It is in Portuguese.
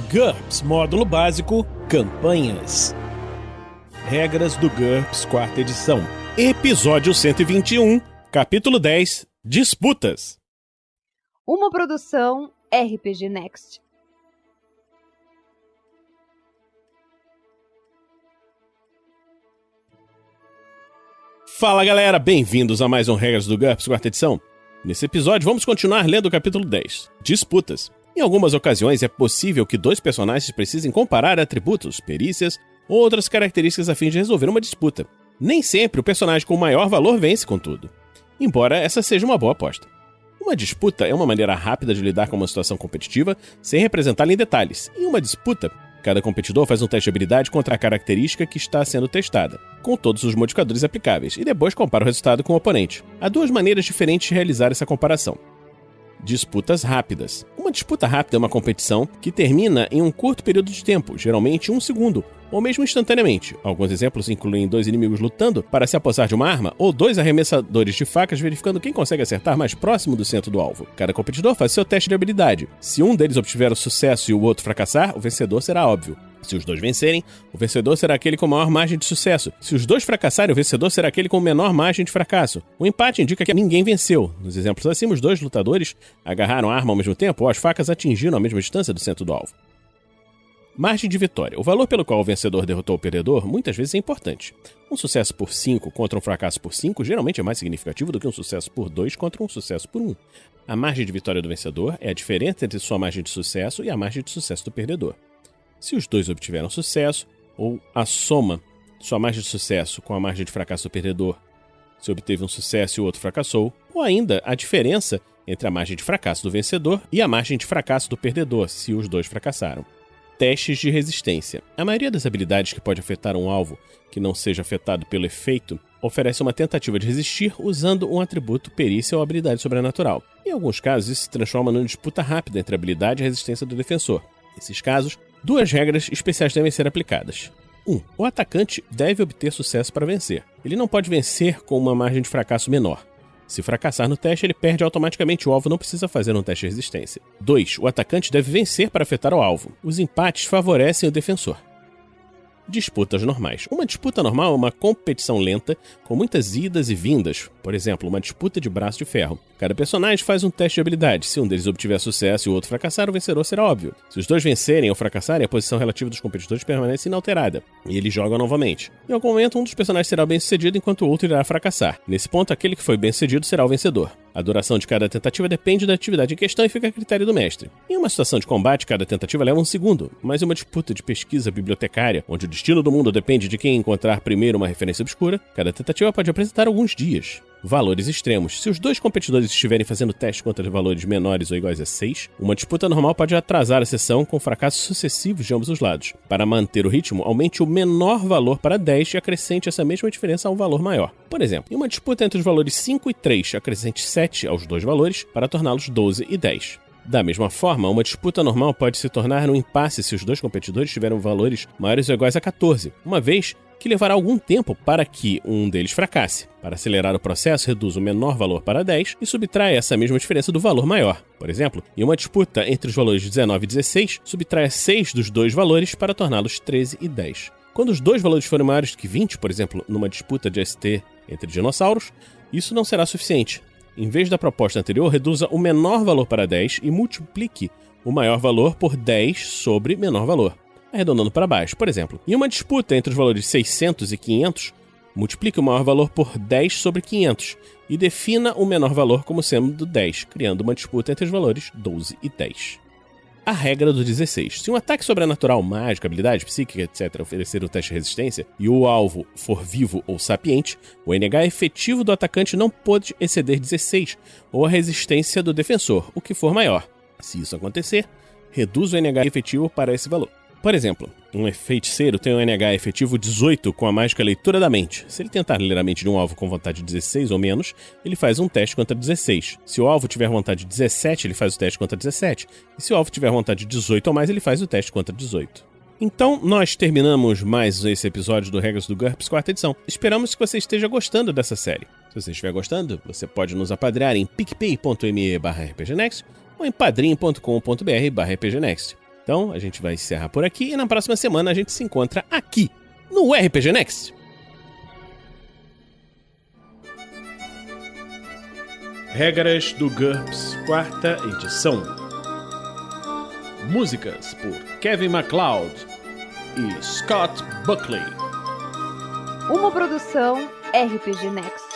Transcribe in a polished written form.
GURPS Módulo Básico Campanhas. Regras do GURPS 4ª edição. Episódio 121, Capítulo 10, Disputas. Uma produção RPG Next. Fala galera, bem-vindos a mais um Regras do GURPS 4ª edição. Nesse episódio vamos continuar lendo o capítulo 10, Disputas. Em algumas ocasiões é possível que dois personagens precisem comparar atributos, perícias ou outras características a fim de resolver uma disputa. Nem sempre o personagem com maior valor vence, contudo, embora essa seja uma boa aposta. Uma disputa é uma maneira rápida de lidar com uma situação competitiva sem representá-la em detalhes. Em uma disputa, cada competidor faz um teste de habilidade contra a característica que está sendo testada, com todos os modificadores aplicáveis, e depois compara o resultado com o oponente. Há duas maneiras diferentes de realizar essa comparação. Disputas rápidas. Uma disputa rápida é uma competição que termina em um curto período de tempo, geralmente 1 segundo, ou mesmo instantaneamente. Alguns exemplos incluem dois inimigos lutando para se apossar de uma arma, ou dois arremessadores de facas verificando quem consegue acertar mais próximo do centro do alvo. Cada competidor faz seu teste de habilidade. Se um deles obtiver o sucesso e o outro fracassar, o vencedor será óbvio. Se os dois vencerem, o vencedor será aquele com maior margem de sucesso. Se os dois fracassarem, o vencedor será aquele com menor margem de fracasso. O empate indica que ninguém venceu. Nos exemplos acima, os dois lutadores agarraram a arma ao mesmo tempo ou as facas atingiram a mesma distância do centro do alvo. Margem de vitória. O valor pelo qual o vencedor derrotou o perdedor muitas vezes é importante. Um sucesso por 5 contra um fracasso por 5 geralmente é mais significativo do que um sucesso por 2 contra um sucesso por 1. A margem de vitória do vencedor é a diferença entre sua margem de sucesso e a margem de sucesso do perdedor. Se os dois obtiveram sucesso, ou a soma sua margem de sucesso com a margem de fracasso do perdedor, se obteve um sucesso e o outro fracassou, ou ainda a diferença entre a margem de fracasso do vencedor e a margem de fracasso do perdedor, se os dois fracassaram. Testes de resistência. A maioria das habilidades que pode afetar um alvo que não seja afetado pelo efeito oferece uma tentativa de resistir usando um atributo, perícia ou habilidade sobrenatural. Em alguns casos, isso se transforma numa disputa rápida entre a habilidade e a resistência do defensor. Nesses casos, duas regras especiais devem ser aplicadas. 1. O atacante deve obter sucesso para vencer. Ele não pode vencer com uma margem de fracasso menor. Se fracassar no teste, ele perde automaticamente, o alvo não precisa fazer um teste de resistência. 2. O atacante deve vencer para afetar o alvo. Os empates favorecem o defensor. Disputas normais. Uma disputa normal é uma competição lenta, com muitas idas e vindas. Por exemplo, uma disputa de braço de ferro. Cada personagem faz um teste de habilidade. Se um deles obtiver sucesso e o outro fracassar, o vencedor será óbvio. Se os dois vencerem ou fracassarem, a posição relativa dos competidores permanece inalterada, e eles jogam novamente. Em algum momento, um dos personagens será bem sucedido enquanto o outro irá fracassar. Nesse ponto, aquele que foi bem sucedido será o vencedor. A duração de cada tentativa depende da atividade em questão e fica a critério do mestre. Em uma situação de combate, cada tentativa leva 1 segundo, mas em uma disputa de pesquisa bibliotecária, onde o destino do mundo depende de quem encontrar primeiro uma referência obscura, cada tentativa pode apresentar alguns dias. Valores extremos. Se os dois competidores estiverem fazendo teste contra valores menores ou iguais a 6, uma disputa normal pode atrasar a sessão com fracassos sucessivos de ambos os lados. Para manter o ritmo, aumente o menor valor para 10 e acrescente essa mesma diferença a um valor maior. Por exemplo, em uma disputa entre os valores 5 e 3, acrescente 7 aos dois valores para torná-los 12 e 10. Da mesma forma, uma disputa normal pode se tornar um impasse se os dois competidores tiverem valores maiores ou iguais a 14, uma vez que levará algum tempo para que um deles fracasse. Para acelerar o processo, reduz o menor valor para 10 e subtrai essa mesma diferença do valor maior. Por exemplo, em uma disputa entre os valores 19 e 16, subtrai 6 dos dois valores para torná-los 13 e 10. Quando os dois valores forem maiores do que 20, por exemplo, numa disputa de ST entre dinossauros, isso não será suficiente. Em vez da proposta anterior, reduza o menor valor para 10 e multiplique o maior valor por 10 sobre menor valor, arredondando para baixo. Por exemplo, em uma disputa entre os valores 600 e 500, multiplique o maior valor por 10 sobre 500 e defina o menor valor como sendo 10, criando uma disputa entre os valores 12 e 10. A regra do 16. Se um ataque sobrenatural, mágico, habilidade psíquica, etc. oferecer o teste de resistência e o alvo for vivo ou sapiente, o NH efetivo do atacante não pode exceder 16, ou a resistência do defensor, o que for maior. Se isso acontecer, reduz o NH efetivo para esse valor. Por exemplo, um feiticeiro tem um NH efetivo 18 com a mágica leitura da mente. Se ele tentar ler a mente de um alvo com vontade de 16 ou menos, ele faz um teste contra 16. Se o alvo tiver vontade de 17, ele faz o teste contra 17. E se o alvo tiver vontade de 18 ou mais, ele faz o teste contra 18. Então, nós terminamos mais esse episódio do Regras do GURPS 4ª edição. Esperamos que você esteja gostando dessa série. Se você estiver gostando, você pode nos apadrear em picpay.me/rpgnext ou em padrim.com.br/rpgnext. Então, a gente vai encerrar por aqui e na próxima semana a gente se encontra aqui, no RPG Next. Regras do GURPS, 4ª edição. Músicas por Kevin MacLeod e Scott Buckley. Uma produção RPG Next.